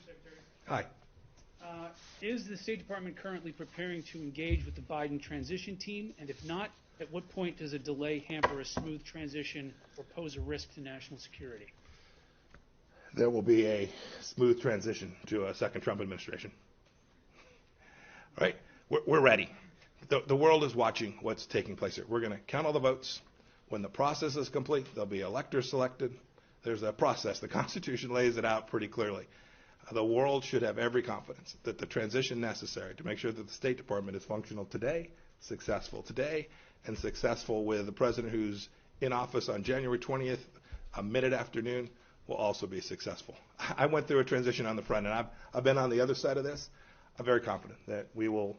Secretary. Hi. Is the State Department currently preparing to engage with the Biden transition team? And if not, at what point does a delay hamper a smooth transition or pose a risk to national security? There will be a smooth transition to a second Trump administration. Right? We're ready. The world is watching what's taking place here. We're going to count all the votes. When the process is complete, there'll be electors selected. There's a process. The Constitution lays it out pretty clearly. The world should have every confidence that the transition necessary to make sure that the State Department is functional today, successful today, and successful with the president who's in office on January 20th, a mid-afternoon, will also be successful. I went through a transition on the front, and I've been on the other side of this. I'm very confident that we will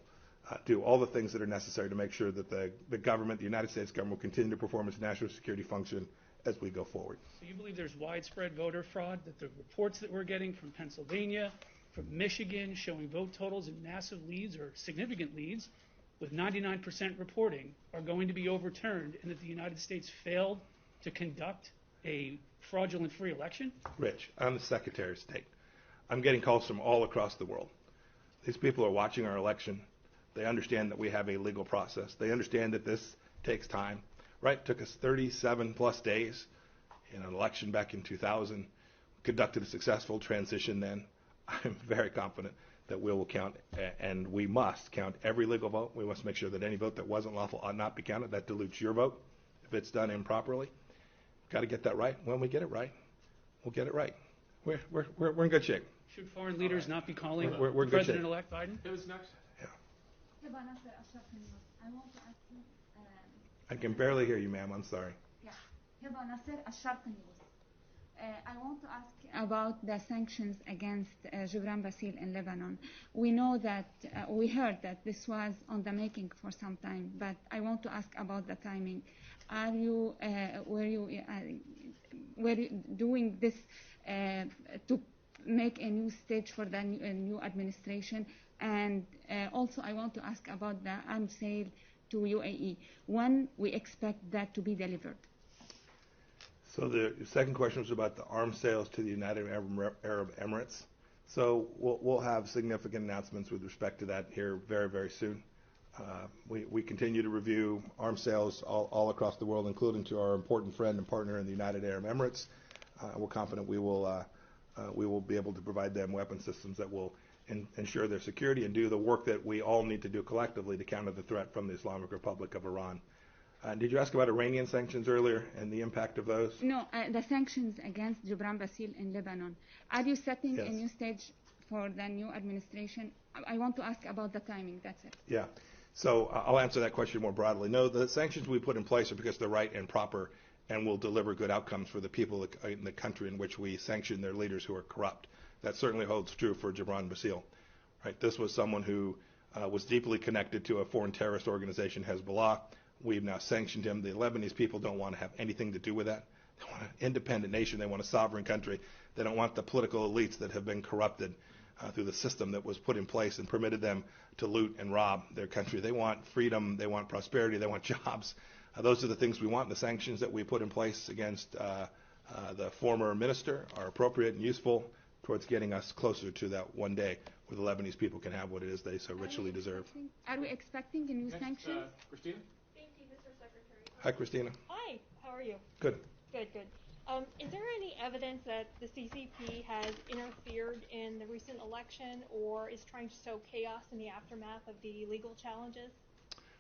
do all the things that are necessary to make sure that the government, the United States government, will continue to perform its national security function as we go forward. So you believe there's widespread voter fraud, that the reports that we're getting from Pennsylvania, from Michigan, showing vote totals and massive leads or significant leads with 99% reporting are going to be overturned, and that the United States failed to conduct a fraudulent free election? Rich, I'm the Secretary of State. I'm getting calls from all across the world. These people are watching our election. They understand that we have a legal process. They understand that this takes time. Right? It took us 37 plus days in an election back in 2000. Conducted a successful transition then. I'm very confident that we will count, and we must count every legal vote. We must make sure that any vote that wasn't lawful ought not be counted. That dilutes your vote if it's done improperly. Got to get that right. When we get it right, we'll get it right. We're in good shape. Should foreign leaders not be calling we're President-elect Biden? Who's next? Yeah. I want to ask you. I can barely hear you, ma'am. I'm sorry. Yeah. I want to ask about the sanctions against Gibran Bassil in Lebanon. We know that, we heard that this was on the making for some time, but I want to ask about the timing. Were you doing this to make a new stage for the new administration? And also I want to ask about the arms sale to UAE. When we expect that to be delivered? So the second question was about the arms sales to the United Arab Emirates. So we'll have significant announcements with respect to that here very, very soon. We continue to review arms sales all across the world, including to our important friend and partner in the United Arab Emirates. We're confident we will be able to provide them weapon systems that will ensure their security and do the work that we all need to do collectively to counter the threat from the Islamic Republic of Iran. Did you ask about Iranian sanctions earlier and the impact of those? No, the sanctions against Gibran Bassil in Lebanon. Are you setting a new stage for the new administration? I want to ask about the timing, that's it. Yeah, so I'll answer that question more broadly. No, the sanctions we put in place are because they're right and proper and will deliver good outcomes for the people in the country in which we sanction their leaders who are corrupt. That certainly holds true for Gibran Bassil. Right? This was someone who was deeply connected to a foreign terrorist organization, Hezbollah. We've now sanctioned him. The Lebanese people don't want to have anything to do with that. They want an independent nation. They want a sovereign country. They don't want the political elites that have been corrupted through the system that was put in place and permitted them to loot and rob their country. They want freedom. They want prosperity. They want jobs. Those are the things we want. The sanctions that we put in place against the former minister are appropriate and useful towards getting us closer to that one day where the Lebanese people can have what it is they so richly deserve. Are we expecting a new sanctions? Christina? Thank you, Mr. Secretary. Hi, Christina. Hi, how are you? Good. Good. Is there any evidence that the CCP has interfered in the recent election or is trying to sow chaos in the aftermath of the legal challenges?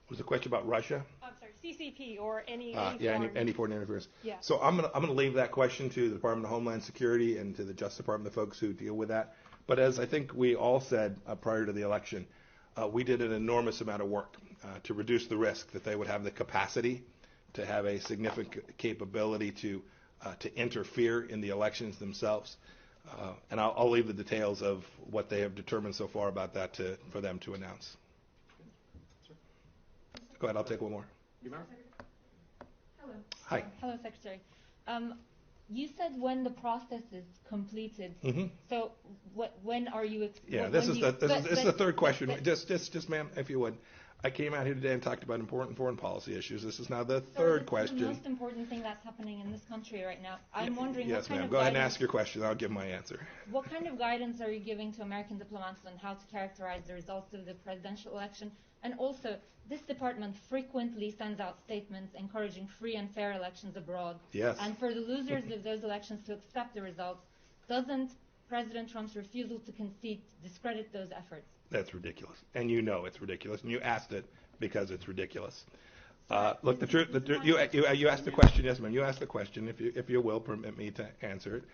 Was the question about Russia? I'm sorry, CCP or any any foreign interference. Yeah. So I'm gonna leave that question to the Department of Homeland Security and to the Justice Department, the folks who deal with that. But as I think we all said prior to the election, we did an enormous amount of work to reduce the risk that they would have the capacity to have a significant capability to interfere in the elections themselves. And I'll leave the details of what they have determined so far about that for them to announce. Go ahead, I'll take one more. Hello. Hi. Hello, Secretary. You said when the process is completed. Mm-hmm. So when are you? Yeah, this is the third question. Just, ma'am, if you would. I came out here today and talked about important foreign policy issues. This is now the third question. The most important thing that's happening in this country right now. I'm wondering yes, what kind ma'am. of Go ahead and guidance- ask your question. I'll give my answer. What kind of guidance are you giving to American diplomats on how to characterize the results of the presidential election? And also, this department frequently sends out statements encouraging free and fair elections abroad. Yes. And for the losers of those elections to accept the results, doesn't President Trump's refusal to concede discredit those efforts? That's ridiculous. And you know it's ridiculous. And you asked it because it's ridiculous. Look, you asked the question, yes, ma'am. You asked the question, if you will, permit me to answer it.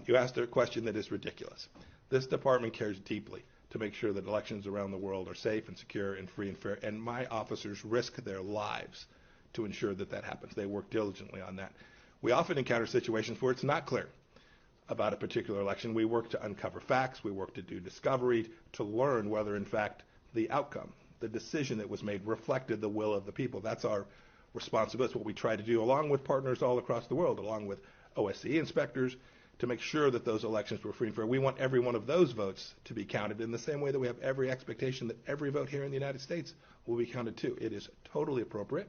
You asked a question that is ridiculous. This department cares deeply to make sure that elections around the world are safe and secure and free and fair. And my officers risk their lives to ensure that that happens. They work diligently on that. We often encounter situations where it's not clear about a particular election. We work to uncover facts. We work to do discovery, to learn whether, in fact, the outcome, the decision that was made reflected the will of the people. That's our responsibility. It's what we try to do along with partners all across the world, along with OSCE inspectors, to make sure that those elections were free and fair. We want every one of those votes to be counted in the same way that we have every expectation that every vote here in the United States will be counted too. It is totally appropriate.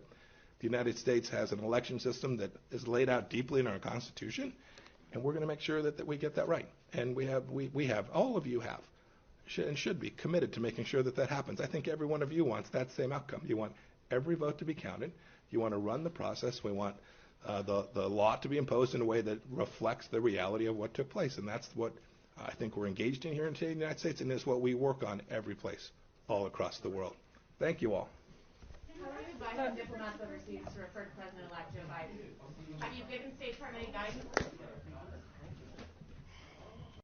The United States has an election system that is laid out deeply in our Constitution, and we're going to make sure that we get that right. And we have, all of you have, and should be committed to making sure that that happens. I think every one of you wants that same outcome. You want every vote to be counted. You want to run the process. We want the law to be imposed in a way that reflects the reality of what took place. And that's what I think we're engaged in here in the United States, and is what we work on every place all across the world. Thank you all. How are you advising diplomats overseas to refer to President-elect Joe Biden? Have you given State Department any guidance?